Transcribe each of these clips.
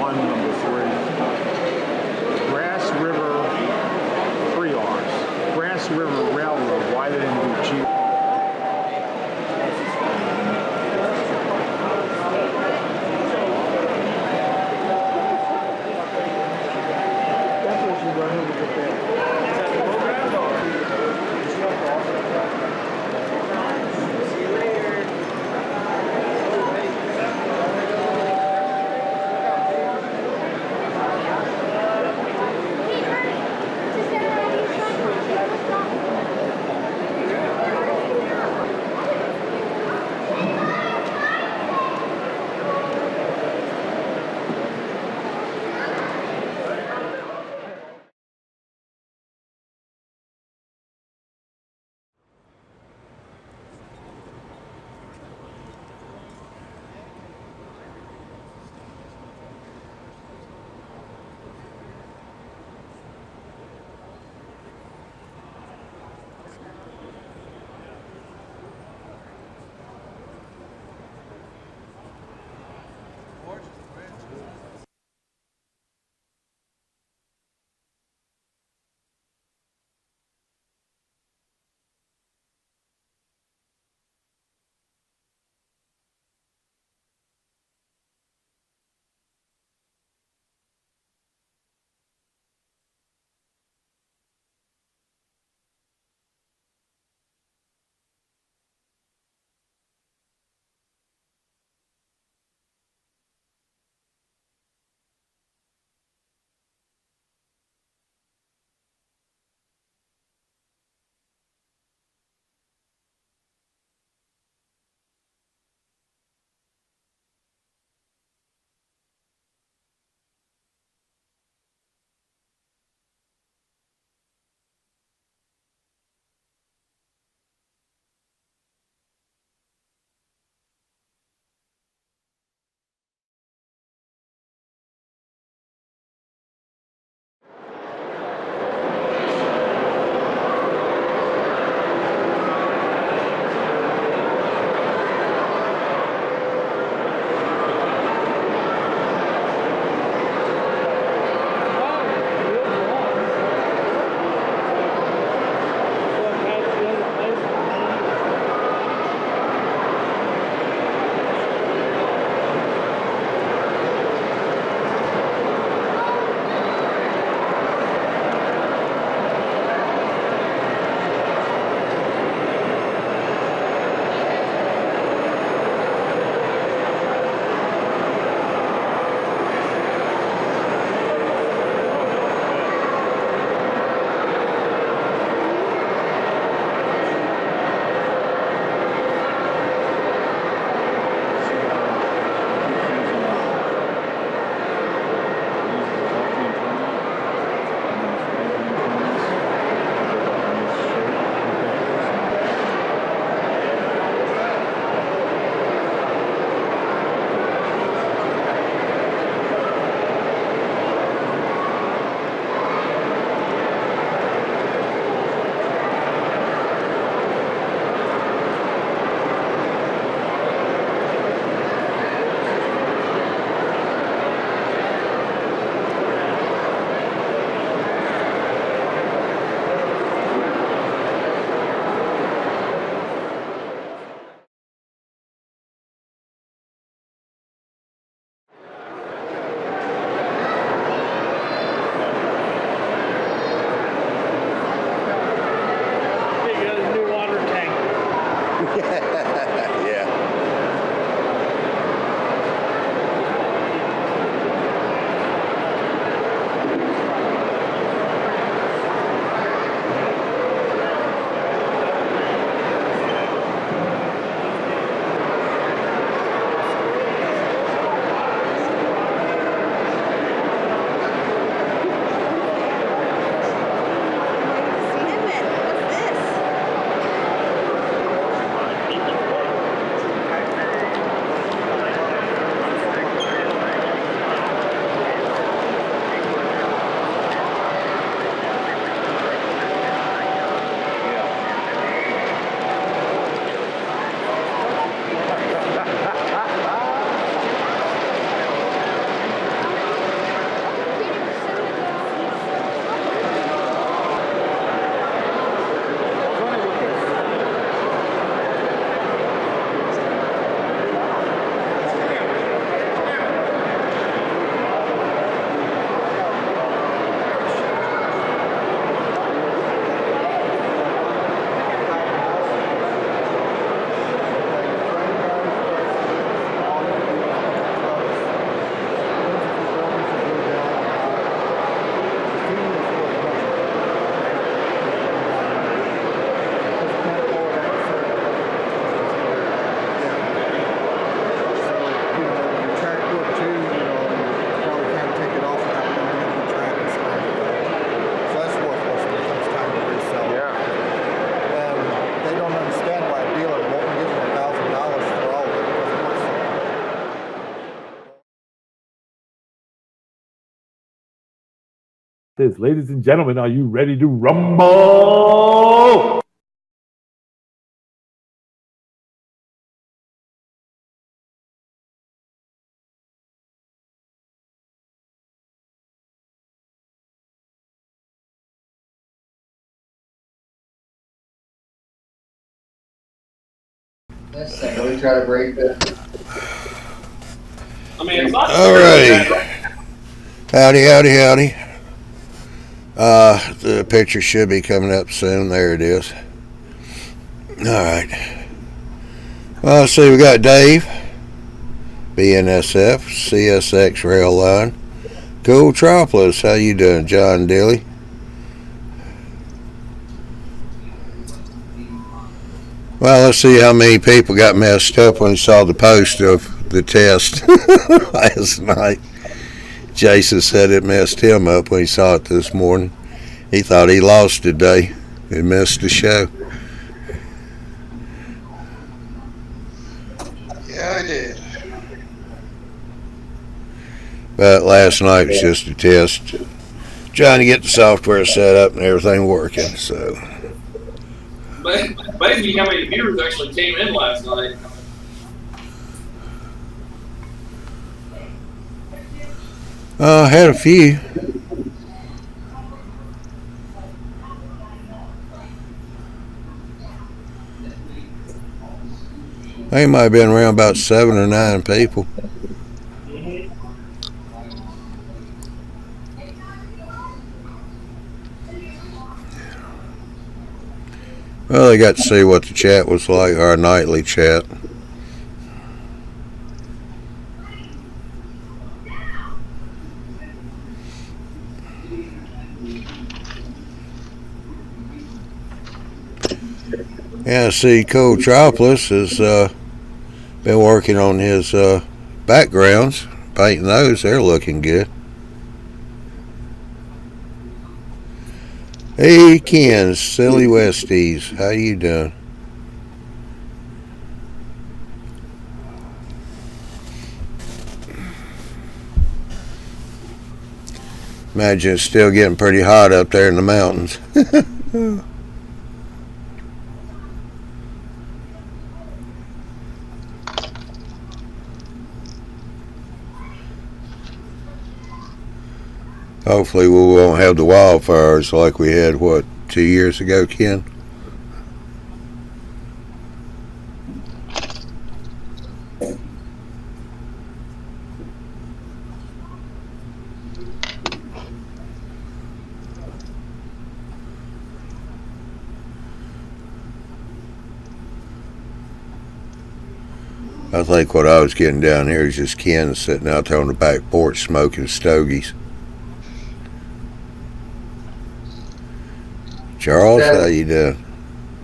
1, number 3. Grass River, 3 R's. Grass River Railroad, why they didn't do G? this. Ladies and gentlemen, are you ready to rumble? Let's see. Let me try to break that. All right. Howdy, howdy, howdy. The picture should be coming up soon. There it is. All right. Well, let's see. We got Dave, BNSF, CSX Rail Line. Cool Tropolis. How you doing, John Dilly? Well, let's see how many people got messed up when they saw the post of the test last night. Jason said it messed him up when he saw it this morning. He thought he lost today. He missed the show. Yeah, I did. But last night was just a test. Trying to get the software set up and everything working. So. Amazing how many viewers actually came in last night. I had a few. They might have been around about 7 or 9 people. Well, they got to see what the chat was like, our nightly chat. Yeah, see, Cole Tropolis has been working on his backgrounds, painting those. They're looking good. Hey, Ken, Silly Westies, how you doing? Imagine it's still getting pretty hot up there in the mountains. Hopefully we won't have the wildfires like we had, 2 years ago, Ken? I think what I was getting down here is just Ken sitting out there on the back porch smoking stogies. Charles, how you doing?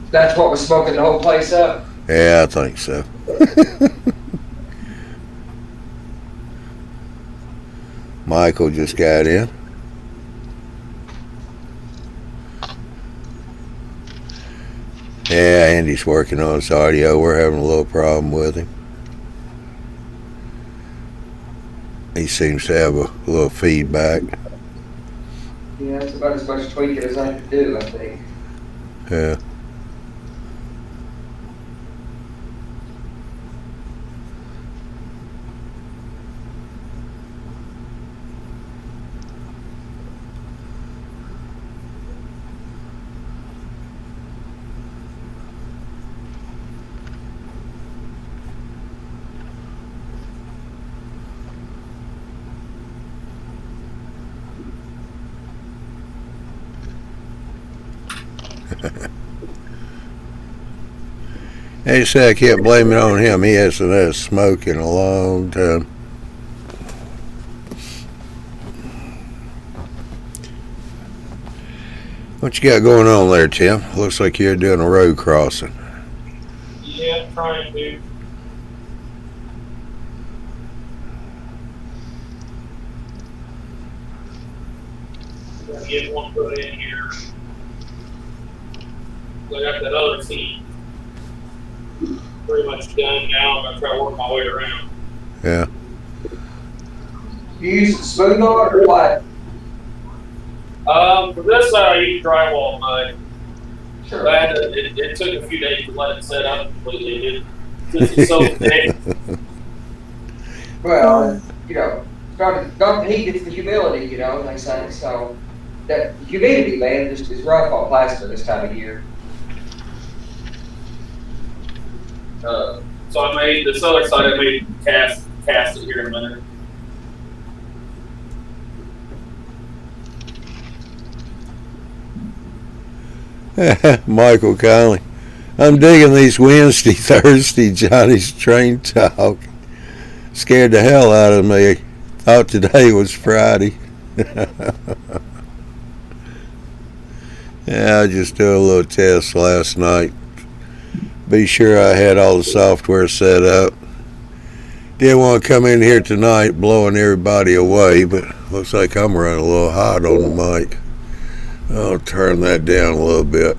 That's what was smoking the whole place up? Yeah, I think so. Michael just got in. Yeah, Andy's working on his audio. We're having a little problem with him. He seems to have a little feedback. Yeah, that's about as much tweaking as I can do, I think. Yeah. They say I can't blame it on him. He hasn't had a smoke in a long time. What you got going on there, Tim? Looks like you're doing a road crossing. Yeah, trying to. Gotta get one put in here. I got that other seat pretty much done now. I'm gonna try to work my way around. Yeah. You use the smooth on or what? For this, I use drywall mud. Sure. But it took a few days to let it set up completely. Since it's so thick. Well, you know, it's not the heat, it's the humidity, you know, like saying. So that humidity, man, is rough on plaster this time of year. So I made this other side. I made cast it here in a minute. Michael Conley. I'm digging these Wednesday, Thursday Johnny's train talk. Scared the hell out of me. Thought today was Friday. Yeah, I just did a little test last night. Be sure I had all the software set up. Didn't want to come in here tonight blowing everybody away, but looks like I'm running a little hot on the mic. I'll turn that down a little bit.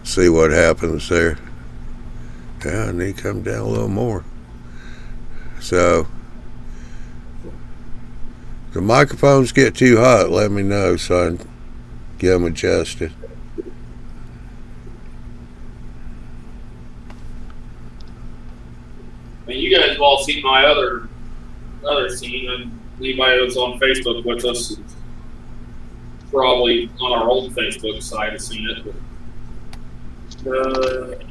See what happens there. Yeah, I need to come down a little more. So, if the microphones get too hot, let me know so I can get them adjusted. I mean, you guys have all seen my other scene, and anybody that's on Facebook with us is probably on our old Facebook site has seen it. But,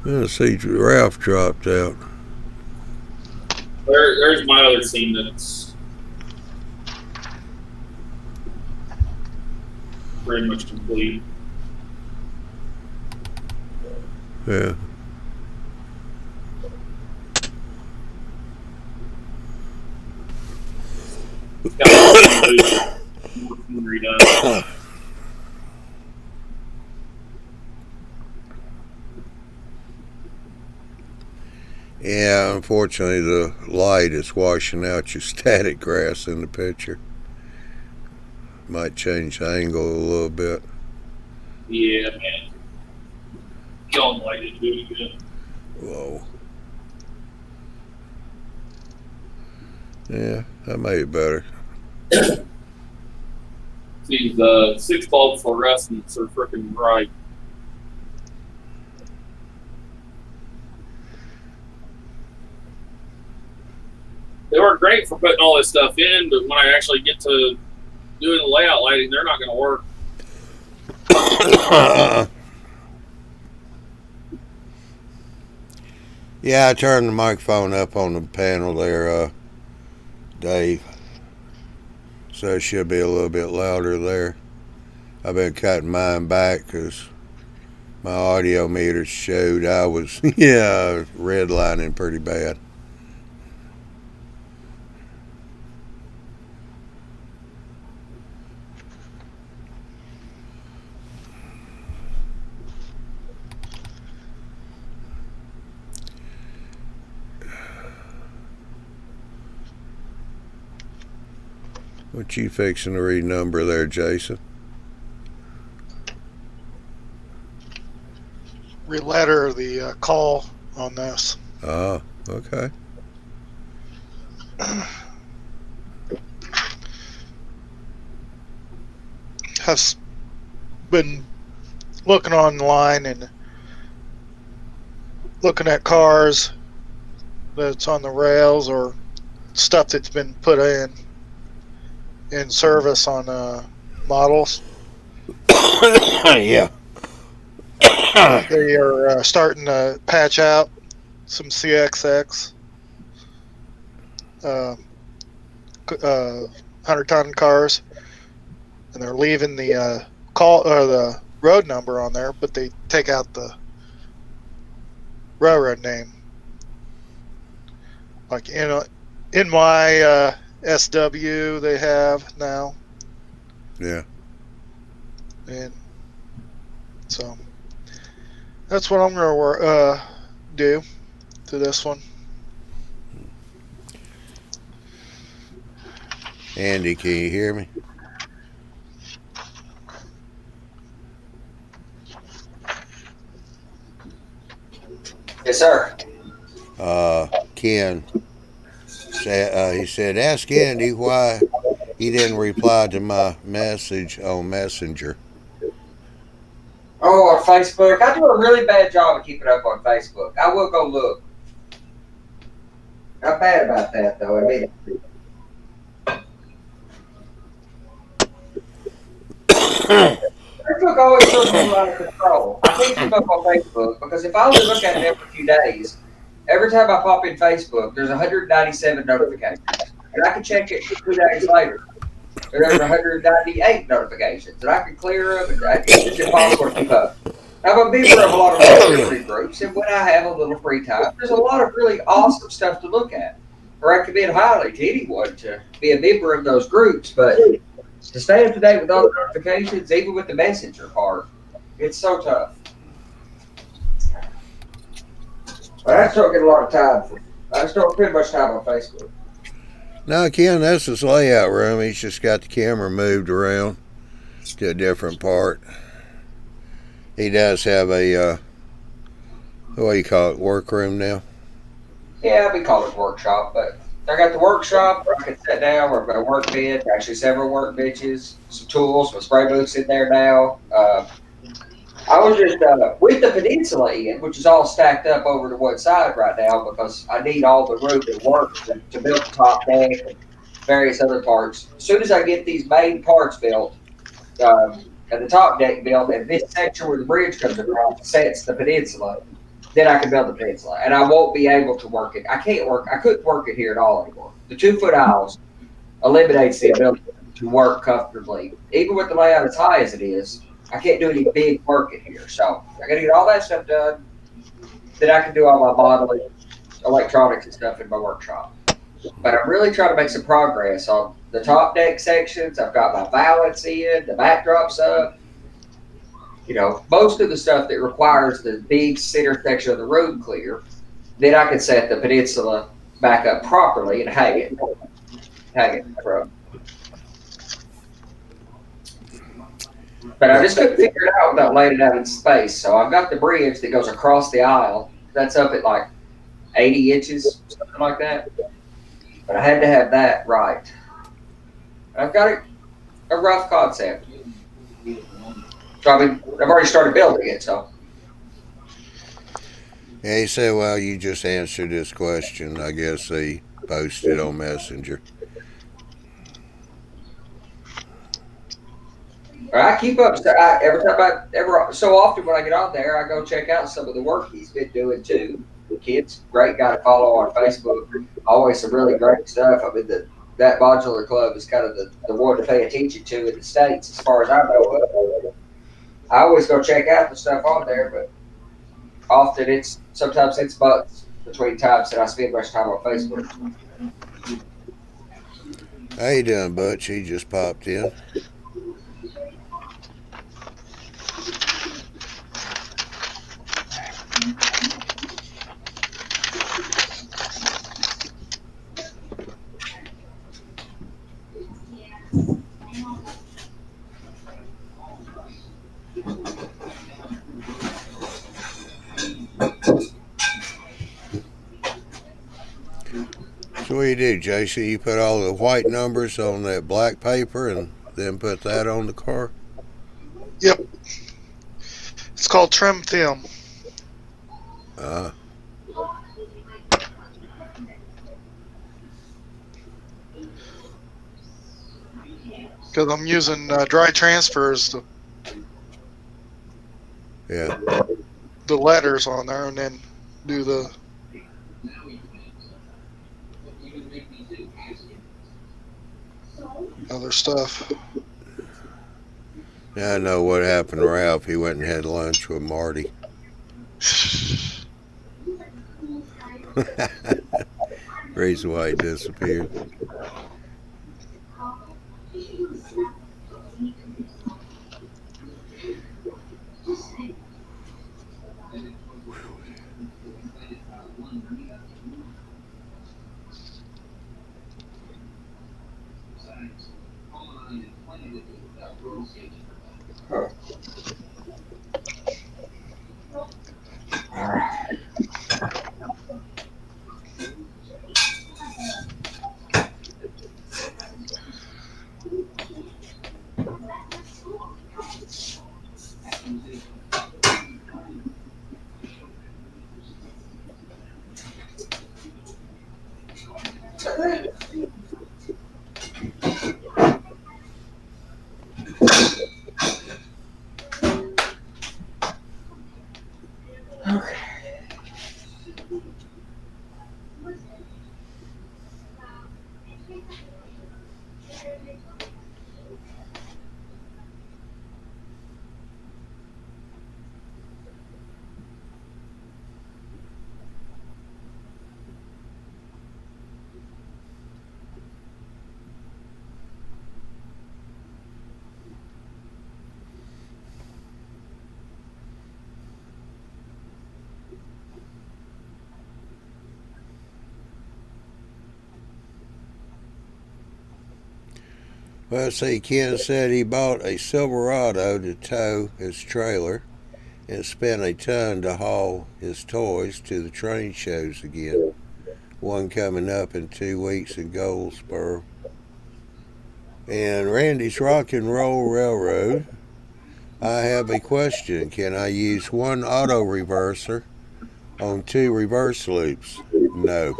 Yeah, see, Ralph dropped out. there's my other scene that's pretty much complete. Yeah. It's got more scenery done. Yeah, unfortunately, the light is washing out your static grass in the picture. Might change the angle a little bit. Yeah, man. Killing light is really good. Whoa. Yeah, that made it better. These 6 bulb fluorescents are freaking bright. They work great for putting all this stuff in, but when I actually get to doing the layout lighting, they're not going to work. Yeah, I turned the microphone up on the panel there, Dave. So it should be a little bit louder there. I've been cutting mine back because my audio meter showed I was, redlining pretty bad. What you fixing to renumber there, Jason? Re-letter the call on this. Oh, okay. Have been looking online and looking at cars that's on the rails or stuff that's been put in service on models. Yeah. They are starting to patch out some CXX 100-ton cars, and they're leaving the call or the road number on there, but they take out the railroad name. Like in my SW they have now, Yeah. and so that's what I'm gonna do to this one. Andy, can you hear me? Yes, sir. Ken said, he said, ask Andy why he didn't reply to my message on Messenger. Oh, on Facebook. I do a really bad job of keeping up on Facebook. I will go look. Not bad about that, though. I mean, Facebook always feels a little out of control. I can't keep up on Facebook because if I only look at it every few days, every time I pop in Facebook, there's 197 notifications. And I can check it 2 days later. And there's 198 notifications. And I can clear them. And it's just impossible to keep up. I'm a member of a lot of recovery groups, and when I have a little free time, there's a lot of really awesome stuff to look at. I recommend highly to anyone to be a member of those groups, but to stay up to date with all the notifications, even with the messenger part, it's so tough. But I still get a lot of time for. I still spend much time on Facebook. No, Ken, that's his layout room. He's just got the camera moved around to a different part. He does have a, what do you call it, workroom now? Yeah, we call it workshop, but I got the workshop where I can sit down, where I've got a work bench, actually several work benches, some tools, some spray booths in there now. I was just with the peninsula in, which is all stacked up over to one side right now because I need all the room that works to build the top deck and various other parts. As soon as I get these main parts built, and the top deck built, and this section where the bridge comes across sets the peninsula, then I can build the peninsula. And I won't be able to work it. I couldn't work it here at all anymore. The 2 foot aisles eliminates the ability to work comfortably. Even with the layout as high as it is, I can't do any big work in here. So I got to get all that stuff done. Then I can do all my modeling, electronics, and stuff in my workshop. But I'm really trying to make some progress on the top deck sections. I've got my valance in, the backdrops up. You know, most of the stuff that requires the big center section of the room clear. Then I can set the peninsula back up properly and hang it from. But I just couldn't figure it out without laying it out in space. So I've got the bridge that goes across the aisle. That's up at like 80 inches, something like that. But I had to have that right. I've got a rough concept. So I've already started building it. So Yeah, he said, well, you just answered this question. I guess he posted on Messenger. I keep up. Every so often when I get on there, I go check out some of the work he's been doing too. The kid's great guy to follow on Facebook. Always some really great stuff. I mean, that modular club is kind of the one to pay attention to in the States, as far as I know. I always go check out the stuff on there, but often sometimes it's months between times that I spend much time on Facebook. How you doing, Butch? He just popped in. So what do you do, JC? You put all the white numbers on that black paper and then put that on the car? Yep. It's called trim film. Because I'm using dry transfers to Yeah. the letters on there and then do the other stuff. Now I know what happened to Ralph. He went and had lunch with Marty. Reason why he disappeared. Well, see, Ken said he bought a Silverado to tow his trailer and spent a ton to haul his toys to the train shows again. One coming up in 2 weeks in Goldsboro. And Randy's Rock and Roll Railroad. I have a question. Can I use one auto reverser on 2 reverse loops? No.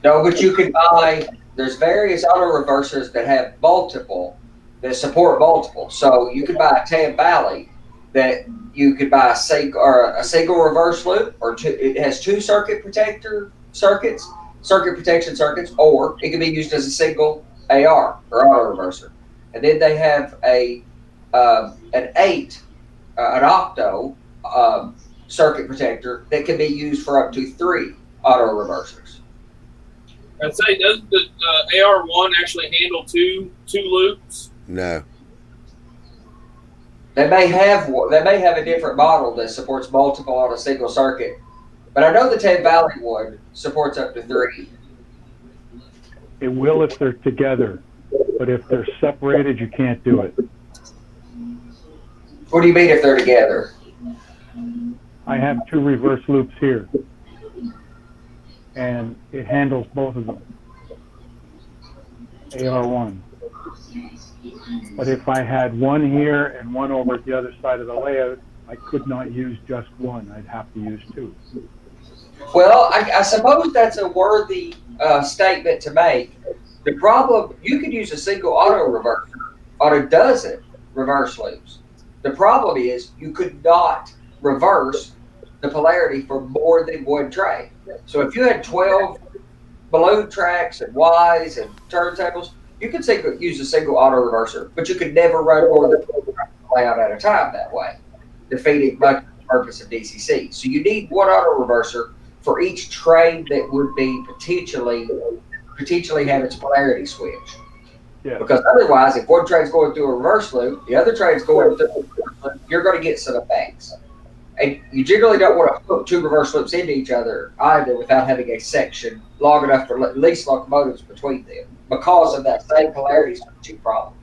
No, but you can buy. There's various auto reversers that have multiple that support multiple. So you could buy a Tam Valley that you could buy a single reverse loop, or two. It has 2 circuit protection circuits, or it can be used as a single AR or auto reverser. And then they have an octo circuit protector that can be used for up to 3 auto reversers. I'd say, does the AR1 actually handle two loops? No. They may have a different model that supports multiple on a single circuit, but I know the Tam Valley one supports up to 3. It will if they're together, but if they're separated, you can't do it. What do you mean if they're together? I have 2 reverse loops here, and it handles both of them. AR1. But if I had one here and one over at the other side of the layout, I could not use just one. I'd have to use 2. Well, I suppose that's a worthy statement to make. The problem, you could use a single auto reverser on a dozen reverse loops. The problem is you could not reverse the polarity for more than one train. So if you had 12 balloon tracks and Ys and turntables, you could use a single auto reverser, but you could never run more than one layout at a time that way, defeating much of the purpose of DCC. So you need one auto reverser for each train that would be potentially have its polarity switch. Yeah. Because otherwise, if one train's going through a reverse loop, the other train's going through a reverse loop, you're going to get some effects. And you generally don't want to hook 2 reverse loops into each other either without having a section long enough for at least locomotives between them because of that same polarity switching problem.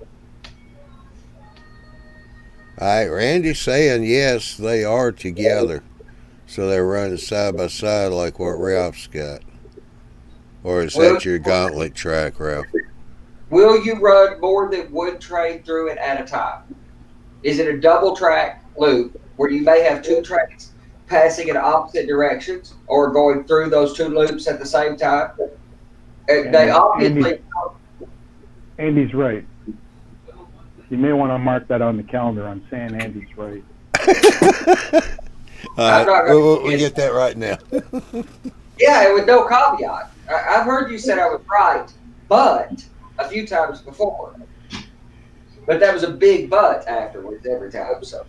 All right, Randy's saying yes, they are together. So they're running side by side like what Ralph's got. Or is that your gauntlet track, Ralph? Will you run more than one train through it at a time? Is it a double track loop where you may have 2 trains passing in opposite directions or going through those 2 loops at the same time? And they obviously... Andy's right. You may want to mark that on the calendar. I'm saying Andy's right. All right, we'll get that right now. Yeah, with no caveat. I've heard you said I was right, but a few times before. But that was a big but afterwards every time. So.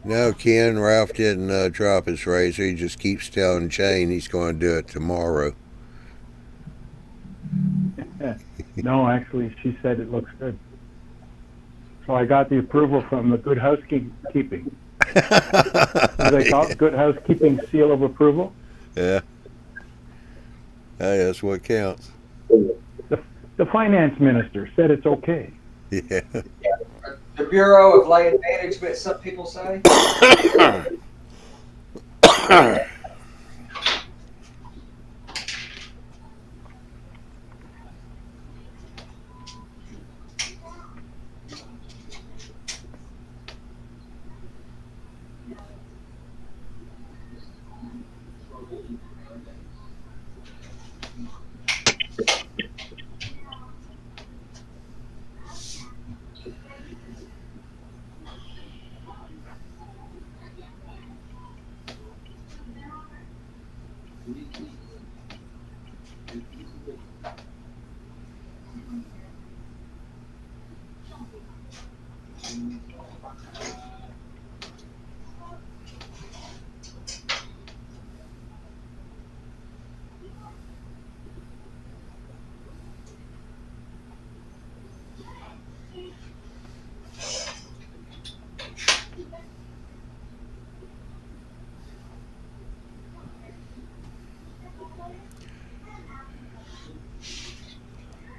No, Ken, Ralph didn't drop his razor. He just keeps telling Jane he's going to do it tomorrow. No, actually, she said it looks good. So I got the approval from the Good Housekeeping. They call it Good Housekeeping seal of approval. Yeah. Hey, that's what counts. The finance minister said it's okay. Yeah. The Bureau of Land Management, some people say.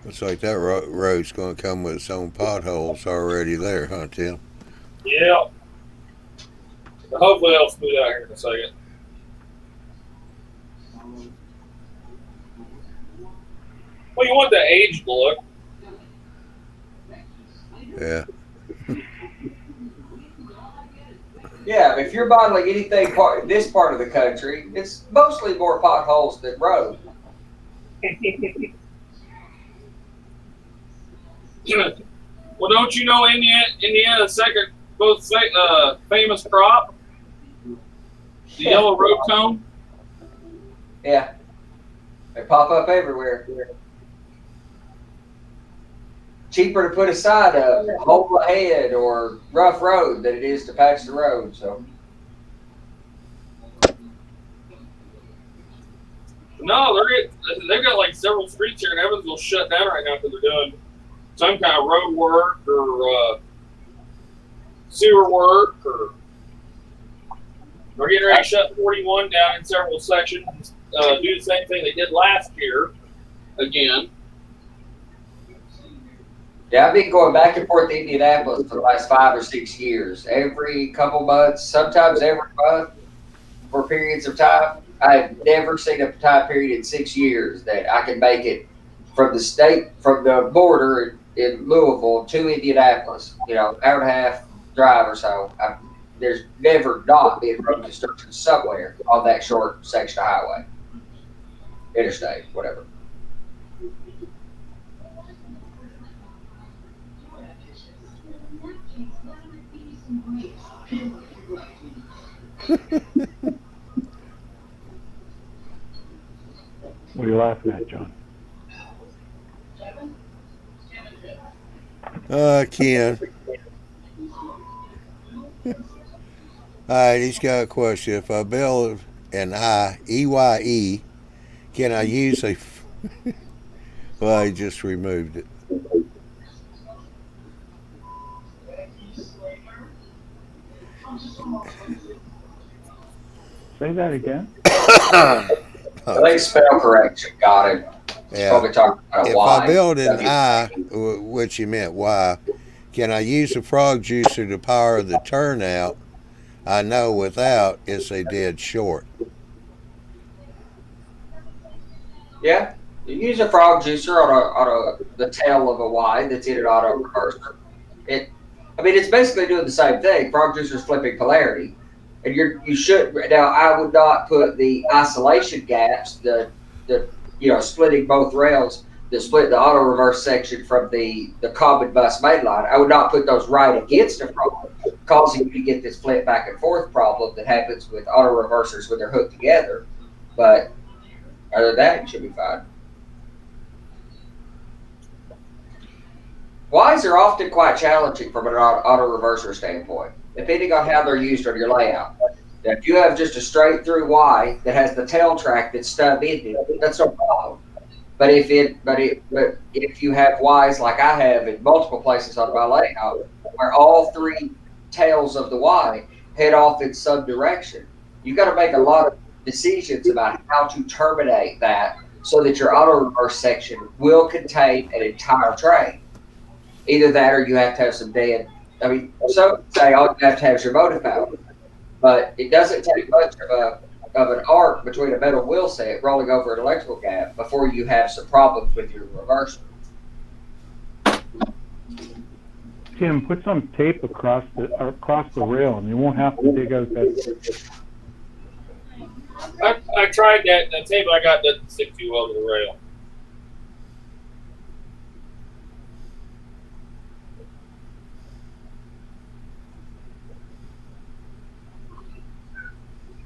Looks like that road's going to come with its own potholes already there, huh, Tim? Yeah. But hopefully it'll smooth out here in a second. Well, you want the aged look. Yeah. Yeah, if you're modeling anything this part of the country, it's mostly more potholes than road. Well, don't you know Indiana's second most famous crop? The yellow road cone? Yeah, they pop up everywhere. Cheaper to put a sign up, hole ahead or rough road than it is to patch the road. So No, they've got like several streets here in Evansville shut down right now because they're doing some kind of road work or sewer work, or they're getting ready to shut 41 down in several sections. Do the same thing they did last year again. yeah, I've been going back and forth to Indianapolis for the last 5 or 6 years. Every couple months, sometimes every month for periods of time. I've never seen a time period in 6 years that I can make it from the border in Louisville to Indianapolis. Hour and a half drive or so. There's never not been road construction somewhere on that short section of highway, interstate, whatever. What are you laughing at, John? Ken. Alright, he's got a question. If I build an EYE, can I use a... Well, I just removed it. Say that again. I think spell correction got it. Yeah. Probably talking about If why. I build an I, which you meant Y, can I use the frog juicer to power the turnout? I know without, it's a dead short. Yeah, you use a frog juicer on the tail of a Y that's in an auto reverser. It's basically doing the same thing. Frog juicer is flipping polarity, and you should now. I would not put the isolation gaps, the splitting both rails, that split the auto reverse section from the common bus main line. I would not put those right against a frog, causing you to get this flip back and forth problem that happens with auto reversers when they're hooked together. But other than that, it should be fine. Ys are often quite challenging from an auto reverser standpoint, depending on how they're used on your layout. Now, if you have just a straight through Y that has the tail track that's stub ended, that's no problem. But if you have Ys like I have in multiple places on my layout, where all three tails of the Y head off in some direction, you've got to make a lot of decisions about how to terminate that so that your auto reverse section will contain an entire train. Either that or you have to have some dead. Some say all you have to have is your motive power, but it doesn't take much of an arc between a metal wheel set rolling over an electrical gap before you have some problems with your reverser. Tim, put some tape across the rail, and you won't have to dig out that. I tried that. The table I got doesn't stick too well to the rail.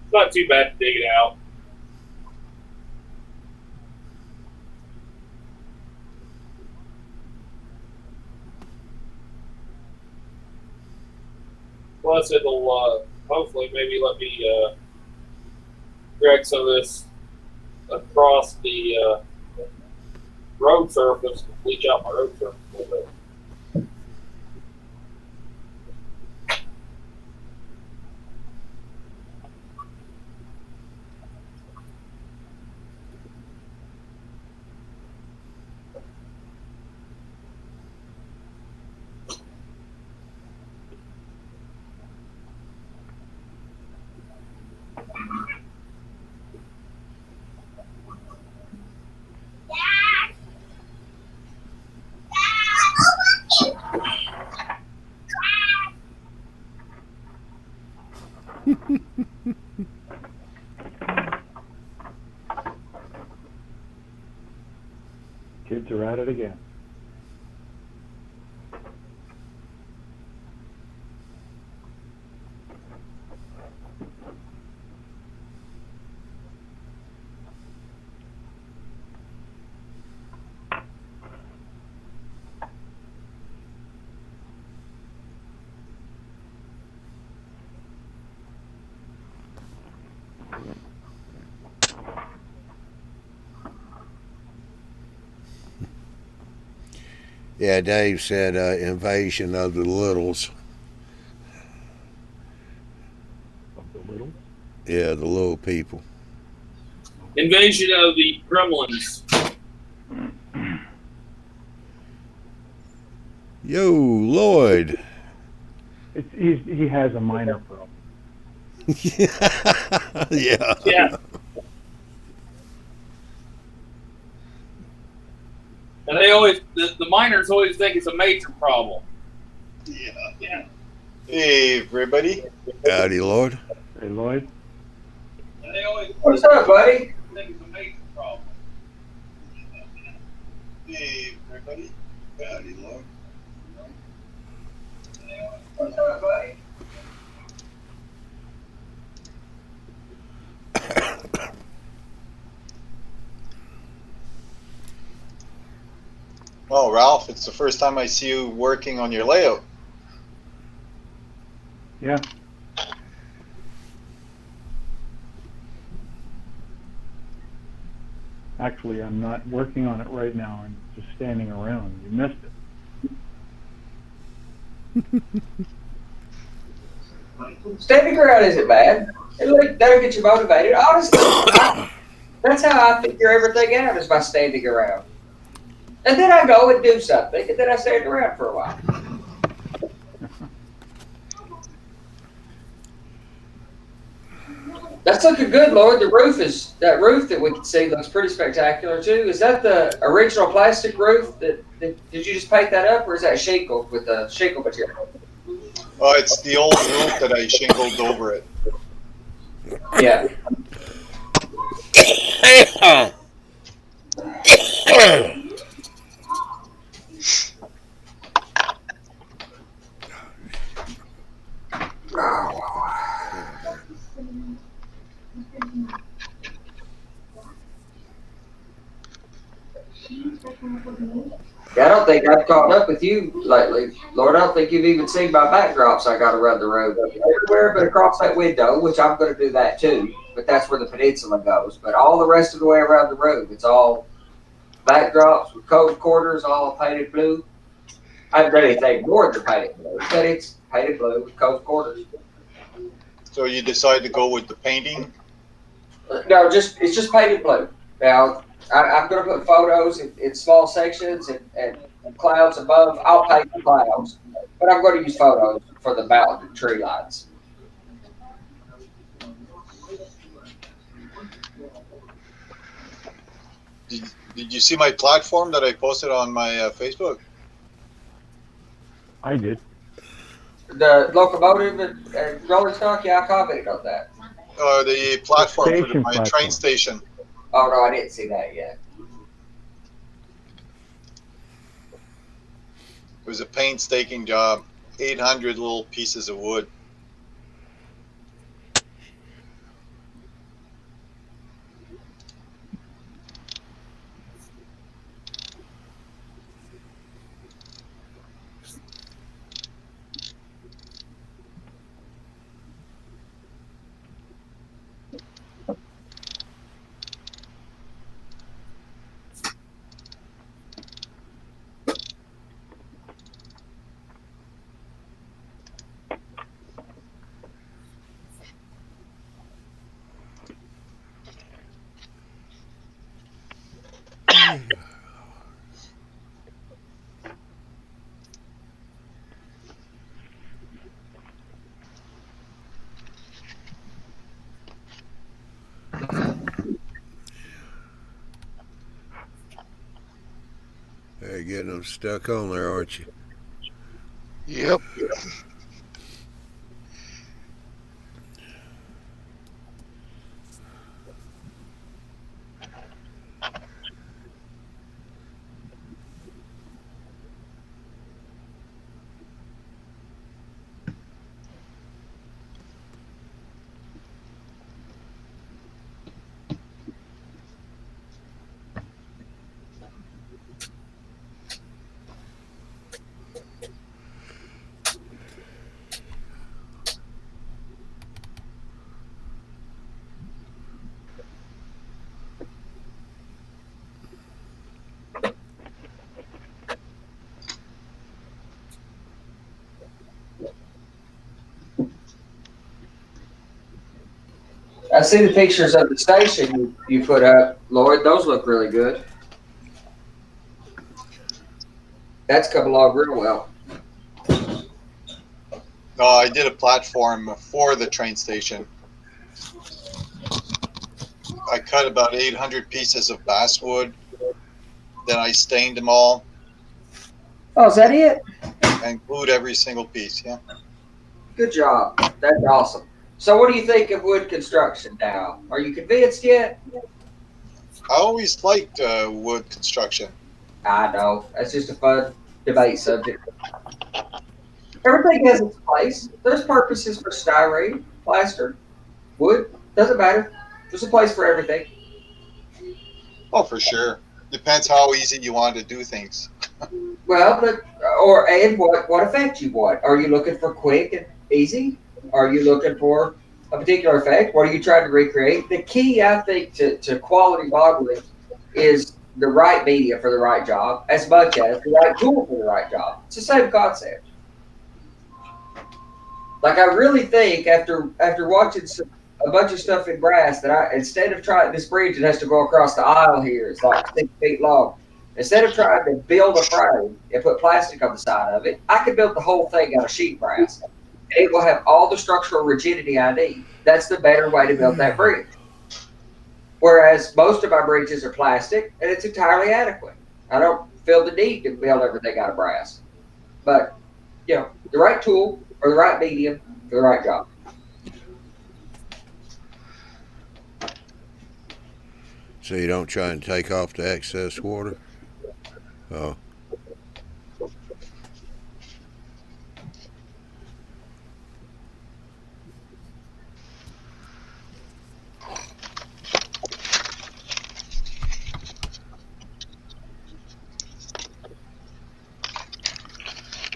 It's not too bad to dig it out. Plus, it'll hopefully maybe let me drag some of this across the road surface to bleach out my road surface a little bit. Kids are at it again. Yeah, Dave said invasion of the littles. Of the little. Yeah, the little people. Invasion of the gremlins. Yo, Lloyd. He has a minor problem. Yeah. Yeah. And they always, the miners always think it's a major problem. Yeah. Hey, everybody. Howdy, Lloyd. Hey, Lloyd. And they always What's up, buddy? think it's a major problem. Hey, everybody. Howdy, Lord. What's up, buddy? Oh, Ralph, it's the first time I see you working on your layout. Yeah. Actually, I'm not working on it right now. I'm just standing around. You missed it. Standing around isn't bad. That'll get you motivated. Honestly, that's how I figure everything out is by standing around. And then I go and do something, and then I stand around for a while. That's looking good, Lord. That roof that we can see looks pretty spectacular too. Is that the original plastic roof? Did you just paint that up, or is that shingle with the shingle material? Oh, it's the old roof that I shingled over it. Yeah. Yeah, I don't think I've caught up with you lately, Lord. I don't think you've even seen my backdrops I got around the road everywhere but across that window, which I'm going to do that too. But that's where the peninsula goes. But all the rest of the way around the road, it's all backdrops with cove quarters, all painted blue. I haven't done anything more than painted blue, but it's painted blue with cove quarters. So you decided to go with the painting? No, it's just painted blue. Now, I'm going to put photos in small sections and clouds above. I'll paint the clouds, but I'm going to use photos for the mountain and tree lines. Did you see my platform that I posted on my Facebook? I did. The locomotive and rolling stock, yeah, I commented on that. The platform for station my platform. train station. Oh no, I didn't see that yet. It was a painstaking job. 800 little pieces of wood. You're getting them stuck on there, aren't you? Yep. I see the pictures of the station you put up, Lloyd. Those look really good. That's come along real well. No, I did a platform for the train station. I cut about 800 pieces of basswood. Then I stained them all Oh, is that it? and glued every single piece. Yeah. Good job. That's awesome. So, what do you think of wood construction now? Are you convinced yet? I always liked wood construction. I know. That's just a fun debate subject. Everything has its place. There's purposes for styrene, plaster, wood. Doesn't matter. There's a place for everything. Oh, for sure. Depends how easy you want to do things. Well, and what effect you want? Are you looking for quick and easy? Are you looking for a particular effect? What are you trying to recreate? The key, I think, to quality modeling is the right media for the right job, as much as the right tool for the right job. It's the same concept. Like I really think after watching a bunch of stuff in brass that I instead of trying this bridge, it has to go across the aisle here. It's like 6 feet long. Instead of trying to build a frame and put plastic on the side of it, I could build the whole thing out of sheet brass. It will have all the structural rigidity I need. That's the better way to build that bridge. Whereas most of my bridges are plastic and it's entirely adequate. I don't feel the need to build everything out of brass. But the right tool or the right medium for the right job. So you don't try and take off the excess water? Oh.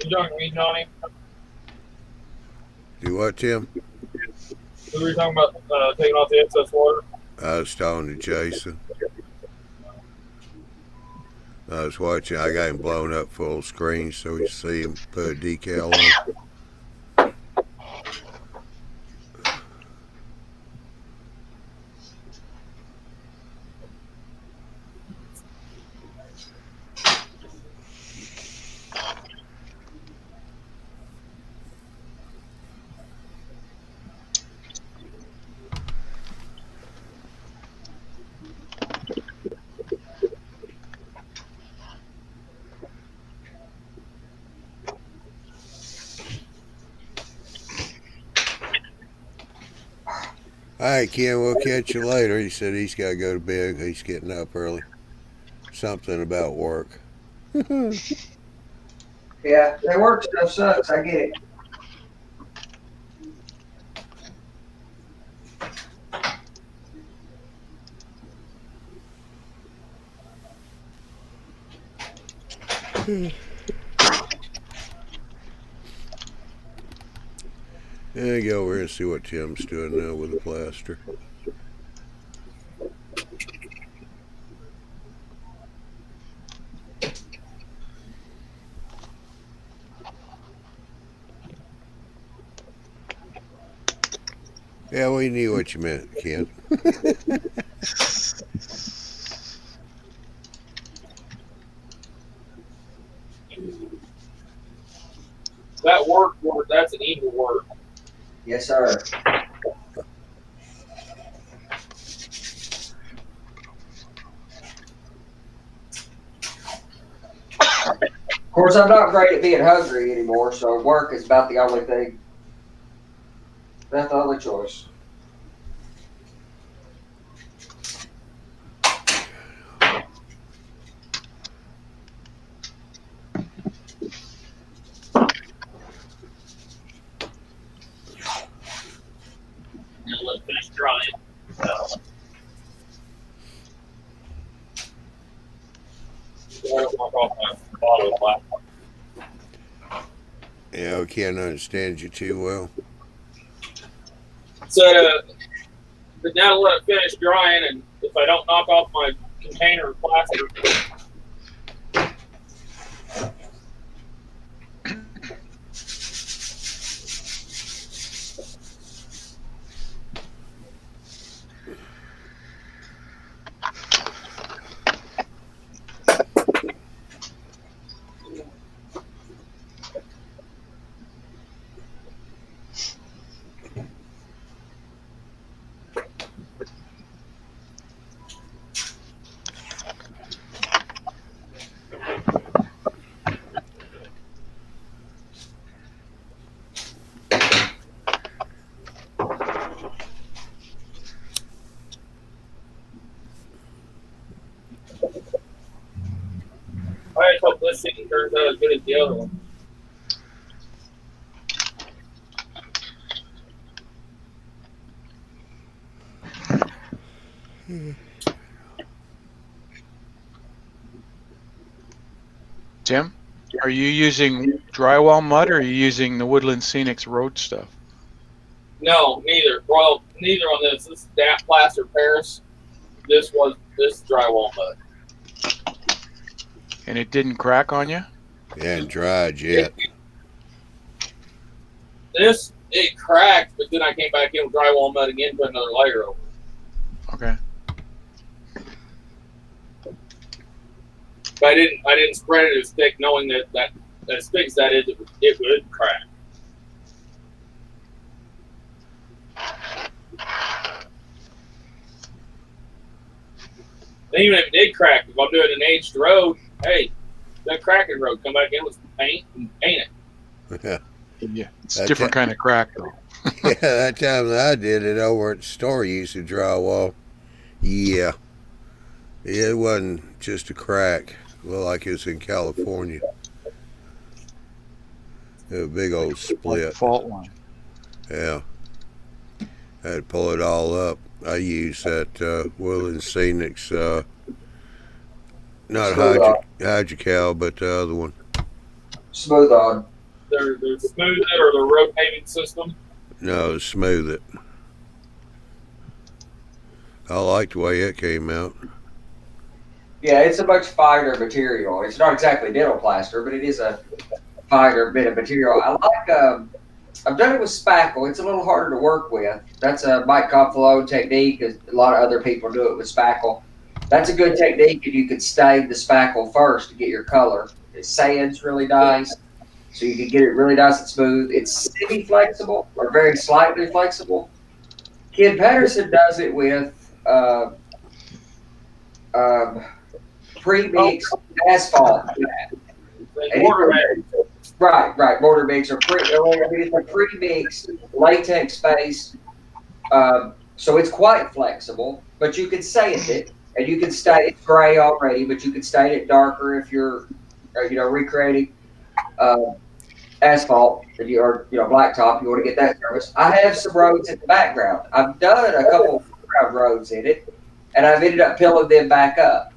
You talking to me, Johnny? Do what, Tim? Who were you talking about taking off the excess water? I was talking to Jason. I was watching. I got him blown up full screen so we see him put a decal on. All right, Ken, we'll catch you later. He said he's got to go to bed. He's getting up early. Something about work. Yeah, that work stuff sucks. I get it. Yeah, go over here and see what Tim's doing now with the plaster. Yeah, we knew what you meant, Ken. That work, that's an evil word. Yes, sir. Of course, I'm not great at being hungry anymore, so work is about the only thing. That's the only choice. Now let it finish drying. I don't walk off my bottle of black. Yeah, we can't understand you too well. So, but now let it finish drying, and if I don't knock off my container of plaster, I just hope this thing turns out as good as the other one. Tim, are you using drywall mud or are you using the Woodland Scenics road stuff? No, neither. Well, neither on this. This is damp plaster Paris. This is drywall mud. And it didn't crack on you? It hadn't dried yet. It cracked, but then I came back in with drywall mud again, put another layer over it. Okay. But I didn't spread it as thick, knowing that as thick as that is, it would crack. And even if it did crack, if I'm doing an aged road, hey, that cracking road, come back in with some paint and paint it. Yeah. Yeah. It's a different kind of crack though. Yeah, that time that I did it over at the store, using drywall. Yeah. It wasn't just a crack. Well, like it was in California. It was a big old Like split. fault line. Yeah. I had to pull it all up. I used that Woodland Scenics, not Hydrocal, but the other one. Smooth on. They're smooth it or the road paving system. No, smooth it. I liked the way it came out. Yeah, it's a much finer material. It's not exactly dental plaster, but it is a finer bit of material. I like. I've done it with spackle. It's a little harder to work with. That's a Mike Confalone technique. A lot of other people do it with spackle. That's a good technique, and you can stain the spackle first to get your color. It sands really nice, so you can get it really nice and smooth. It's semi-flexible or very slightly flexible. Ken Pedersen does it with pre-mixed asphalt. And mortar mix or it's a pre-mixed latex-based so it's quite flexible, but you can sand it, and you can stain it's gray already, but you can stain it darker if you're, recreating uh, asphalt and you're, blacktop. You want to get that service. I have some roads in the background. I've done a couple of background roads in it, and I've ended up filling them back up.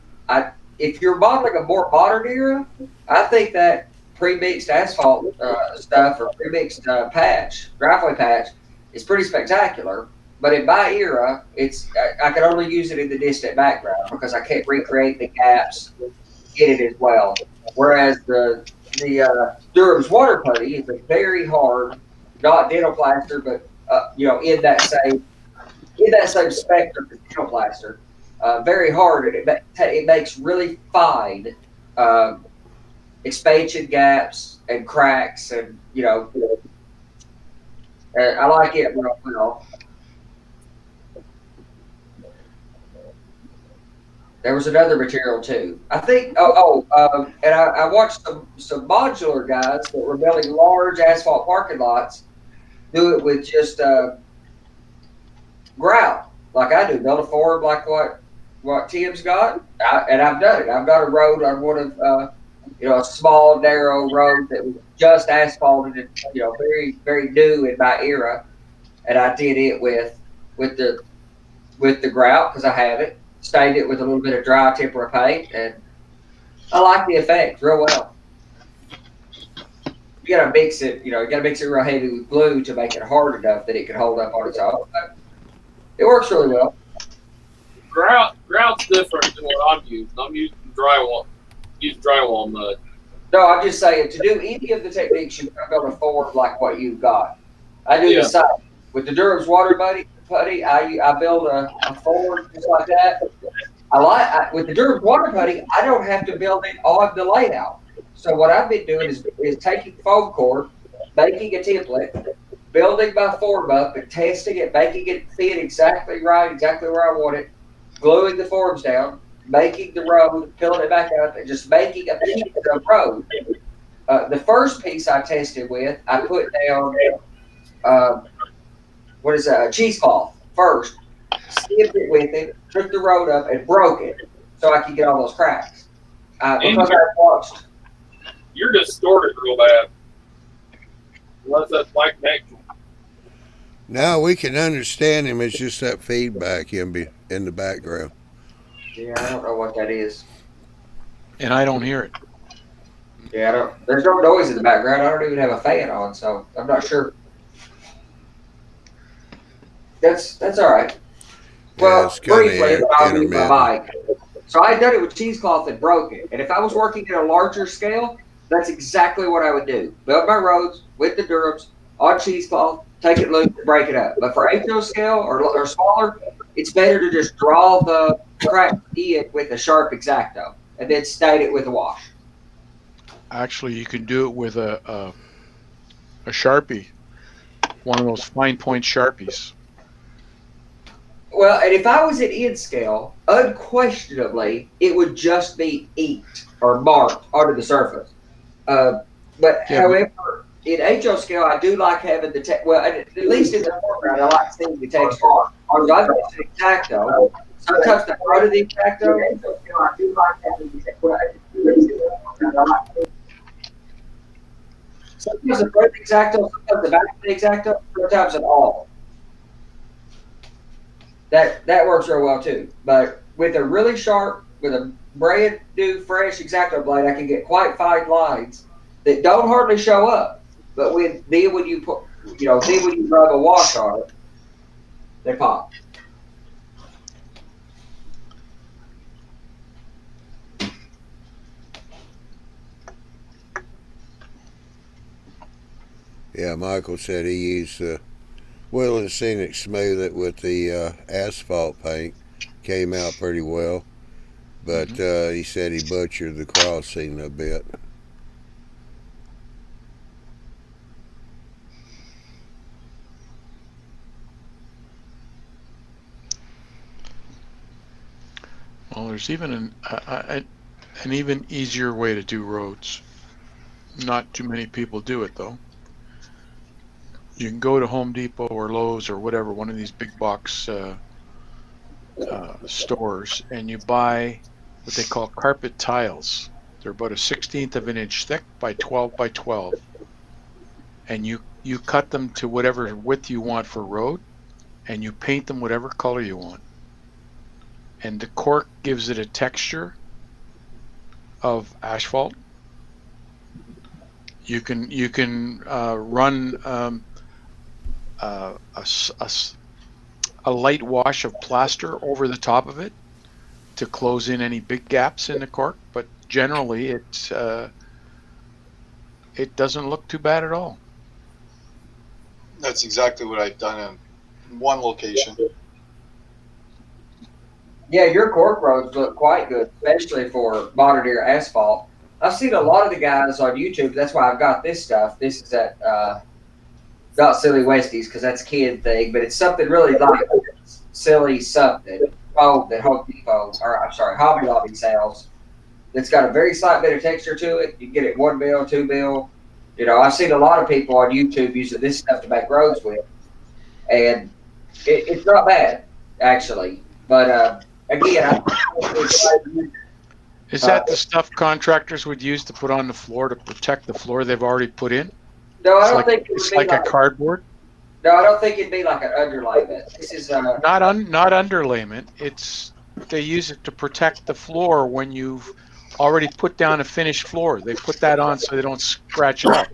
If you're modeling a more modern era, I think that pre-mixed asphalt stuff or pre-mixed driveway patch, is pretty spectacular. But in my era, I can only use it in the distant background because I can't recreate the gaps in it as well. Whereas the Durham's water putty is a very hard, not dental plaster, but in that same spectrum as dental plaster. Very hard, and it makes really fine um, expansion gaps and cracks, and I like it real well. There was another material too. I think. And I watched some modular guys that were building large asphalt parking lots do it with just grout, like I do. Build a form like what Tim's got, and I've done it. I've got a road on one of a small narrow road that was just asphalted and very very new in my era, and I did it with the grout because I have it. Stained it with a little bit of dry tempera paint, and I like the effect real well. You gotta mix it, real heavy with glue to make it hard enough that it can hold up on its own. But it works really well. Grout's different than what I'm using. I'm using drywall mud. No, I'm just saying to do any of the techniques you gotta build a form like what you've got. I do the same with the Durham's water putty. I build a form just like that. With the Durham's water putty, I don't have to build it on the layout. So what I've been doing is taking foam core, making a template, building my form up and testing it, making it fit exactly right, exactly where I want it, gluing the forms down, making the road, filling it back up, and just making a piece of road. The first piece I tested with, I put down a cheesecloth first, skipped it with it, took the road up and broke it so I could get all those cracks. Because I watched. You're distorted real bad. Unless that's like next. No, we can understand him. It's just that feedback in the background. Yeah, I don't know what that is. And I don't hear it. Yeah, I don't. There's no noise in the background. I don't even have a fan on, so I'm not sure. That's all right. Well, it's kinda briefly, I'll use my intermittent. bike. So I had done it with cheesecloth and broke it. And if I was working at a larger scale, that's exactly what I would do. Build my roads with the Durhams on cheesecloth, take it loose, and break it up. But for HO scale or smaller, it's better to just draw the crack in with a sharp X-Acto and then stain it with a wash. Actually, you can do it with a Sharpie, one of those fine point Sharpies. Well, and if I was at N scale, unquestionably, it would just be inked or marked onto the surface. However, in HO scale, I do like having the at least in the foreground, I like seeing the texture. I've got an X-Acto. Sometimes the front of the X-Acto, I do like having the sometimes the front of the X-Acto, sometimes the back of the X-Acto, sometimes it all. That works real well too. But with a brand new fresh X-Acto blade, I can get quite fine lines that don't hardly show up. But when you rub a wash on it, they pop. Yeah, Michael said he used Woodland Scenic Smooth it with the asphalt paint. Came out pretty well. But he said he butchered the crossing a bit. Well, there's even an even easier way to do roads. Not too many people do it though. You can go to Home Depot or Lowe's or whatever, one of these big box stores, and you buy what they call carpet tiles. They're about a 1/16 of an inch thick by 12 by 12, and you cut them to whatever width you want for road, and you paint them whatever color you want. And the cork gives it a texture of asphalt. You can run a light wash of plaster over the top of it to close in any big gaps in the cork, but generally it doesn't look too bad at all. That's exactly what I've done in one location. Yeah, your cork roads look quite good, especially for modern era asphalt. I've seen a lot of the guys on YouTube. That's why I've got this stuff. This is at not Silly Westies because that's a kid thing, but it's something really like Silly something. Oh, that Home Depot, or I'm sorry, Hobby Lobby sells. It's got a very slight bit of texture to it. You get it 1 bill, 2 bill. You know, I've seen a lot of people on YouTube using this stuff to make roads with, and it's not bad actually. But again, Is that the stuff contractors would use to put on the floor to protect the floor they've already put in? no, I It's don't like, think it would it's be like a cardboard. No, I don't think it'd be like an underlayment. This is Not underlayment. It's they use it to protect the floor when you've already put down a finished floor. They put that on so they don't scratch it up.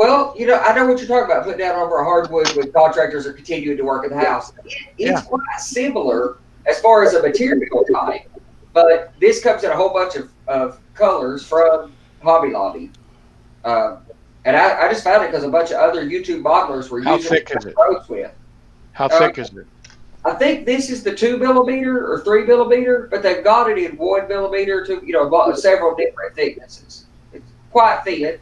well, you know, I know what you're talking about. Putting down over a hardwood when contractors are continuing to work in the house. It's quite similar as far as a material type, but this comes in a whole bunch of colors from Hobby Lobby. And I just found it because a bunch of other YouTube modelers were How using thick it is it? roads with. How thick is it? I think this is the 2 millimeter or 3 millimeter, but they've got it in 1 millimeter to, you know, several different thicknesses. It's quite thin.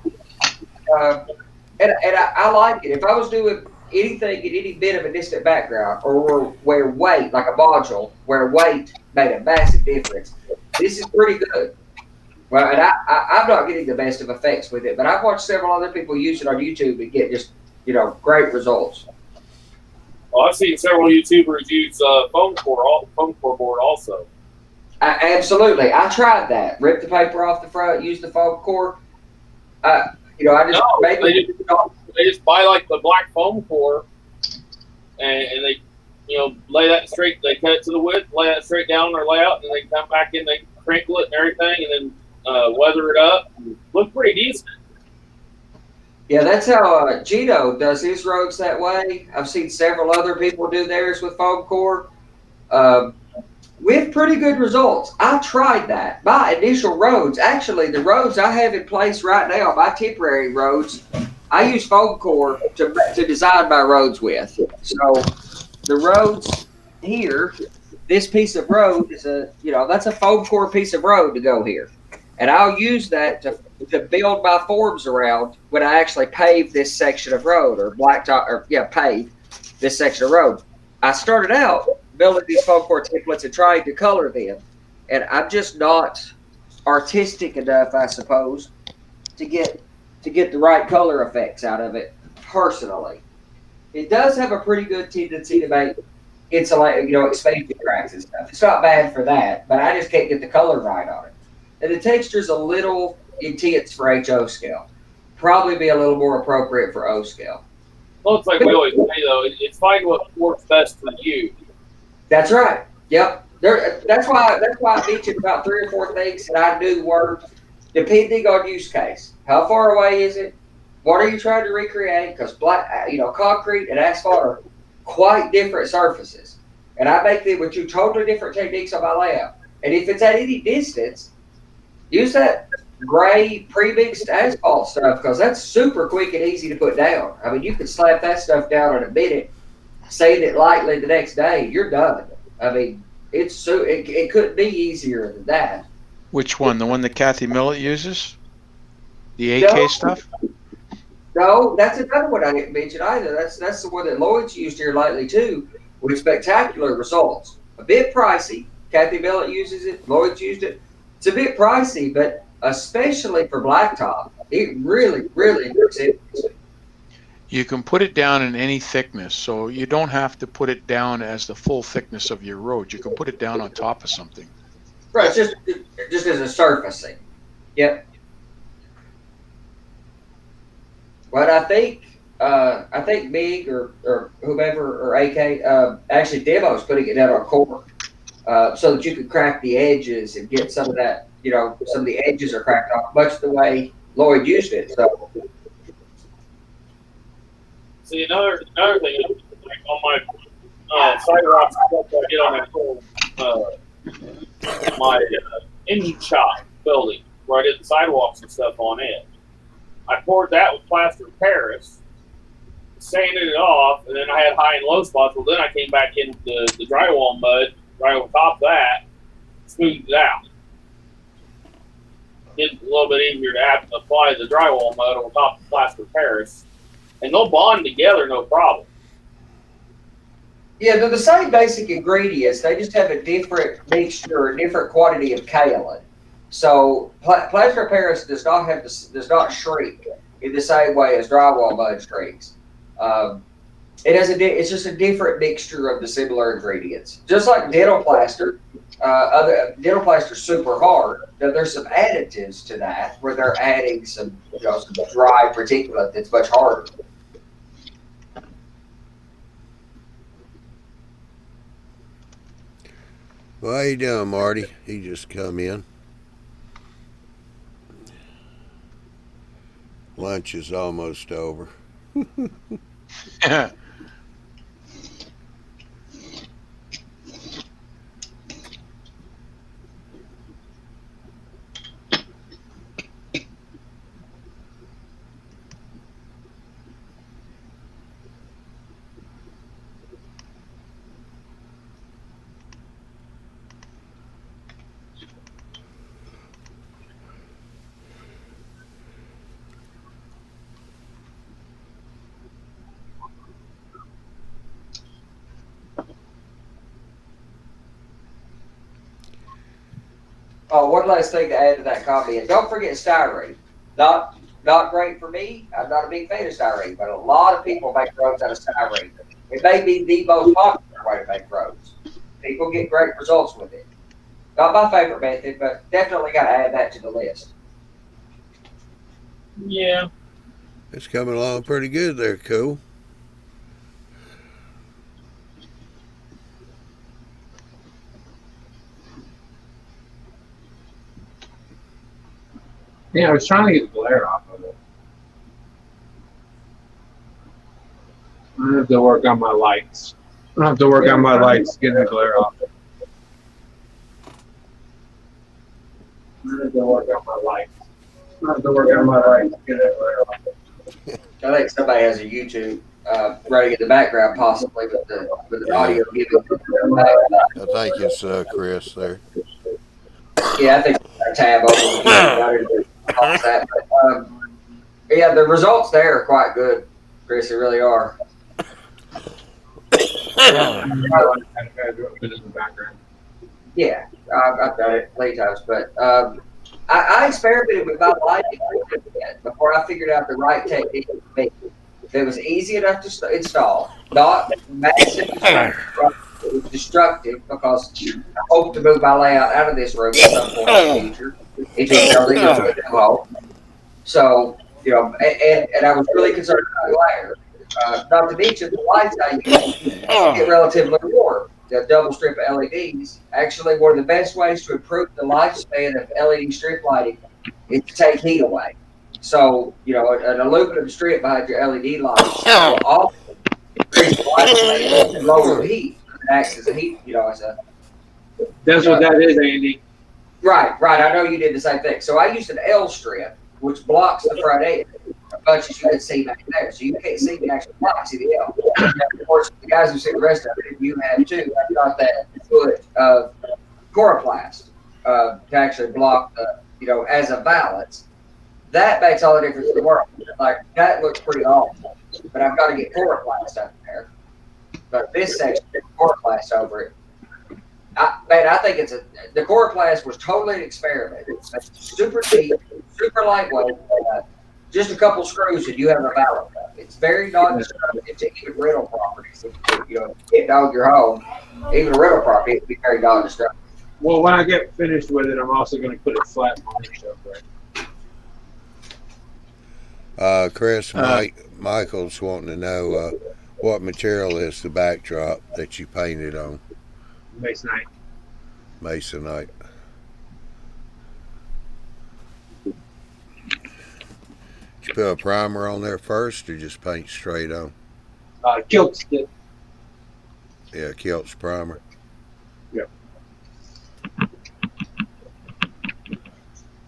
And I like it. If I was doing anything in any bit of a distant background or where weight, like a module, where weight made a massive difference, this is pretty good. Well, and I'm not getting the best of effects with it, but I've watched several other people use it on YouTube and get just, you know, great results. Well, I've seen several YouTubers use foam core board also. Absolutely. I tried that. Rip the paper off the front, use the foam core. You know, I just they just buy like the black foam core, and they, you know, lay that straight. They cut it to the width, lay that straight down their layout, and they come back in, they crinkle it and everything, and then weather it up. Look pretty decent. Yeah, that's how Gino does his roads that way. I've seen several other people do theirs with foam core with pretty good results. I tried that. My initial roads, actually, the roads I have in place right now, my temporary roads, I use foam core to design my roads with. So the roads here, this piece of road is that's a foam core piece of road to go here. And I'll use that to build my forms around when I actually pave this section of road or pave this section of road. I started out building these foam core templates and trying to color them. And I'm just not artistic enough, I suppose, to get the right color effects out of it personally. It does have a pretty good tendency to make expansion cracks and stuff. It's not bad for that, but I just can't get the color right on it. And the texture's a little intense for HO scale. Probably be a little more appropriate for O scale. Well, it's like we always say though, it's find what works best for you. That's right. Yep. That's why I mentioned about 3 or 4 things that I knew were depending on use case. How far away is it? What are you trying to recreate? Because concrete and asphalt are quite different surfaces, and I make them with 2 totally different techniques on my layout. And if it's at any distance, use that gray pre-mixed asphalt stuff because that's super quick and easy to put down. I mean, you can slap that stuff down in a minute, sand it lightly the next day, you're done. I mean, it couldn't be easier than that. Which one? The one that Kathy Millett uses? The AK stuff? No, that's another one I didn't mention either. That's the one that Lloyd's used here lately too, with spectacular results. A bit pricey. Kathy Millett uses it. Lloyd's used it. It's a bit pricey, but especially for blacktop, it really, really looks interesting. You can put it down in any thickness, so you don't have to put it down as the full thickness of your road. You can put it down on top of something. Right, it's just as a surfacing. Yep. But I think Big or whomever or AK actually demos putting it down on cork so that you could crack the edges and get some of that. You know, some of the edges are cracked off, much the way Lloyd used it. So See, another thing is, like on my sidewalks stuff I get on my engine shop building where I did the sidewalks and stuff on it. I poured that with plaster of Paris, sanded it off, and then I had high and low spots. Well, then I came back in the drywall mud right on top of that, smoothed it out. It's a little bit easier to apply the drywall mud on top of plaster of Paris, and they'll bond together no problem. yeah, they're the same basic ingredients. They just have a different mixture, a different quantity of kaolin. So plaster of Paris does not shrink in the same way as drywall mud shrinks. It's just a different mixture of the similar ingredients. Just like dental plaster, other dental plaster is super hard. Now, there's some additives to that where they're adding some dry particulate that's much harder. Well, how you doing, Marty? He just come in. Lunch is almost over. Oh, one last thing to add to that comment. Don't forget styrene. Not great for me. I'm not a big fan of styrene, but a lot of people make roads out of styrene. It may be the most popular way to make roads. People get great results with it. Not my favorite method, but definitely got to add that to the list. Yeah. It's coming along pretty good there, Cool. Yeah, I was trying to get the glare off of it. I have to work on my lights. I have to work on my lights, getting the glare off. I have to work on my lights. I have to work on my lights, getting the glare off. I think somebody has a YouTube running in the background, possibly with the audio giving. I think it's Chris there. Yeah, I think a tab open. But, yeah, the results there are quite good, Chris. They really are. Yeah, I've done it many times, but I experimented with my lighting before I figured out the right technique to make it. It was easy enough to install, not massive, destructive, because I hope to move my layout out of this room at some point in the future. It's building into a new home. So, you know, and I was really concerned about glare. Not to mention the lights I use get relatively warm. The double strip of LEDs. Actually, one of the best ways to improve the lifespan of LED strip lighting is to take heat away. So, you know, an aluminum strip behind your LED lights will often increase the lifespan and lower the heat. It acts as a heat, you know, as a. That's what that is, Andy. Right. I know you did the same thing. So I used an L strip, which blocks the front end, as much as you can see back there. So you can't see the actual block, see the L. And of course, the guys who see the rest of it, you have too, I've got that foot of coroplast to actually block the, you know, as a balance. That makes all the difference in the world. Like, that looks pretty awful, but I've got to get coroplast up there. But this section, coroplast over it. I think the coroplast was totally an experiment. It's super cheap, super lightweight. Just a couple screws and you have a balance. It's very non-destructive to even rental properties. If you can't dog your home, even a rental property, it'd be very non-destructive. Well, when I get finished with it, I'm also going to put it flat on the shelf, right? Chris, Michael's wanting to know what material is the backdrop that you painted on? Masonite. Masonite. Did you put a primer on there first or just paint straight on? Kilts did. Yeah, Kilt's primer. Yep.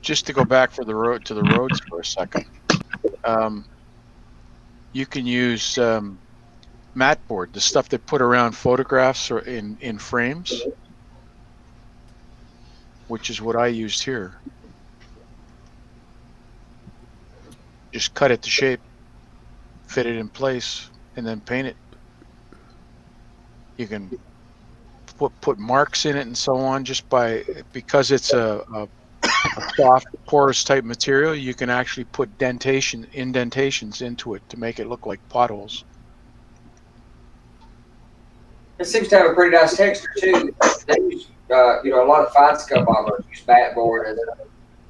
Just to go back to the roads for a second. You can use mat board, the stuff they put around photographs or in frames, which is what I used here. Just cut it to shape, fit it in place, and then paint it. You can put marks in it and so on because it's a soft, porous type material. You can actually put indentations into it to make it look like potholes. It seems to have a pretty nice texture too. They use, a lot of fine scuff armors use backboard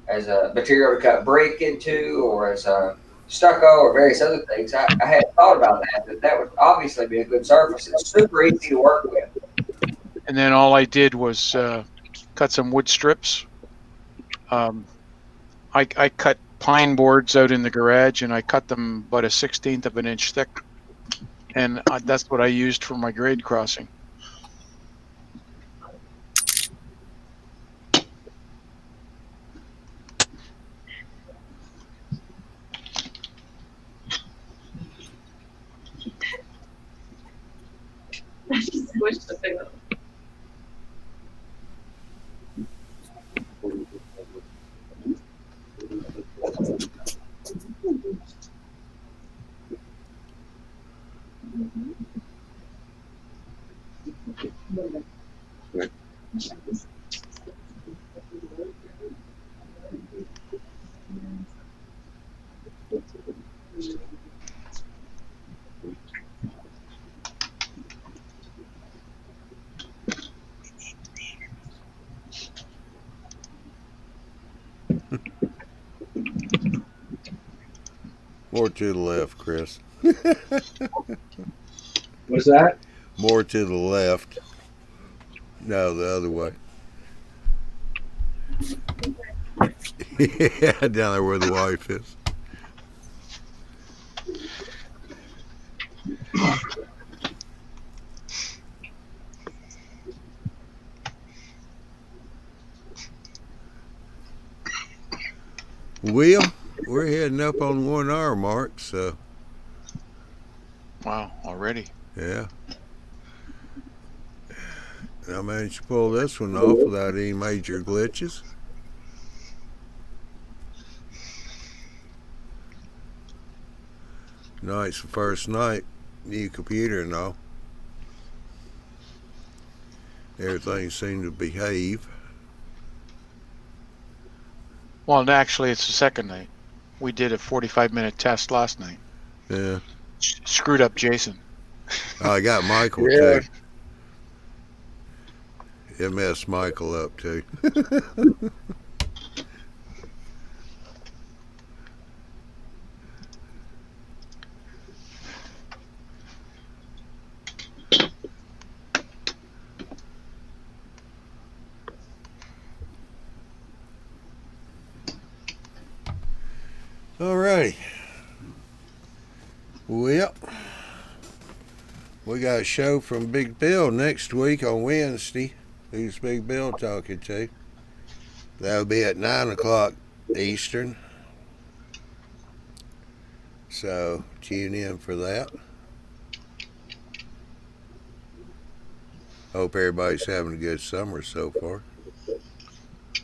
as a material to cut brick into, or as a stucco, or various other things. I hadn't thought about that, but that would obviously be a good surface. It's super easy to work with. And then all I did was cut some wood strips. I cut pine boards out in the garage, and I cut them about a 1/16 of an inch thick. And that's what I used for my grade crossing. I just wish the thing was. More to the left, Chris. What's that? More to the left. No, the other way. Yeah, down there where the wife is. Well, we're heading up on 1 hour mark, so. Wow, already. Yeah. I managed to pull this one off without any major glitches. Night's the first night, new computer and all. Everything seemed to behave. Well, and actually, it's the second night. We did a 45-minute test last night. Yeah. Screwed up Jason. I got Michael Yeah. too. It messed Michael up too. Alrighty. Well, we got a show from Big Bill next week on Wednesday. Who's Big Bill talking to? That'll be at 9 o'clock Eastern. So tune in for that. Hope everybody's having a good summer so far.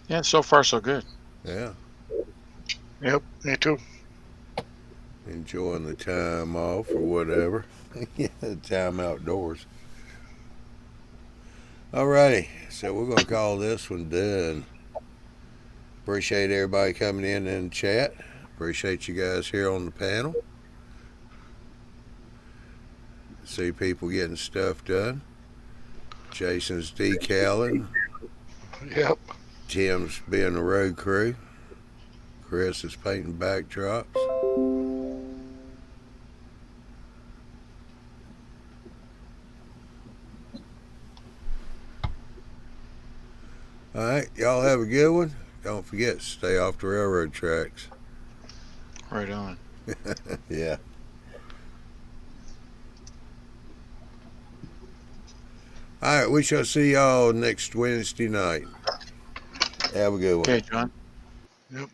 Yeah, so far so good. Yeah. Yep, me too. Enjoying the time off or whatever. Yeah, the time outdoors. Alrighty, so we're going to call this one done. Appreciate everybody coming in and chat. Appreciate you guys here on the panel. See people getting stuff done. Jason's decaling. Yep. Tim's being the road crew. Chris is painting backdrops. All right, y'all have a good one. Don't forget to stay off the railroad tracks. Right on. Yeah. All right, we shall see y'all next Wednesday night. Have a good one. Okay, John. Yep.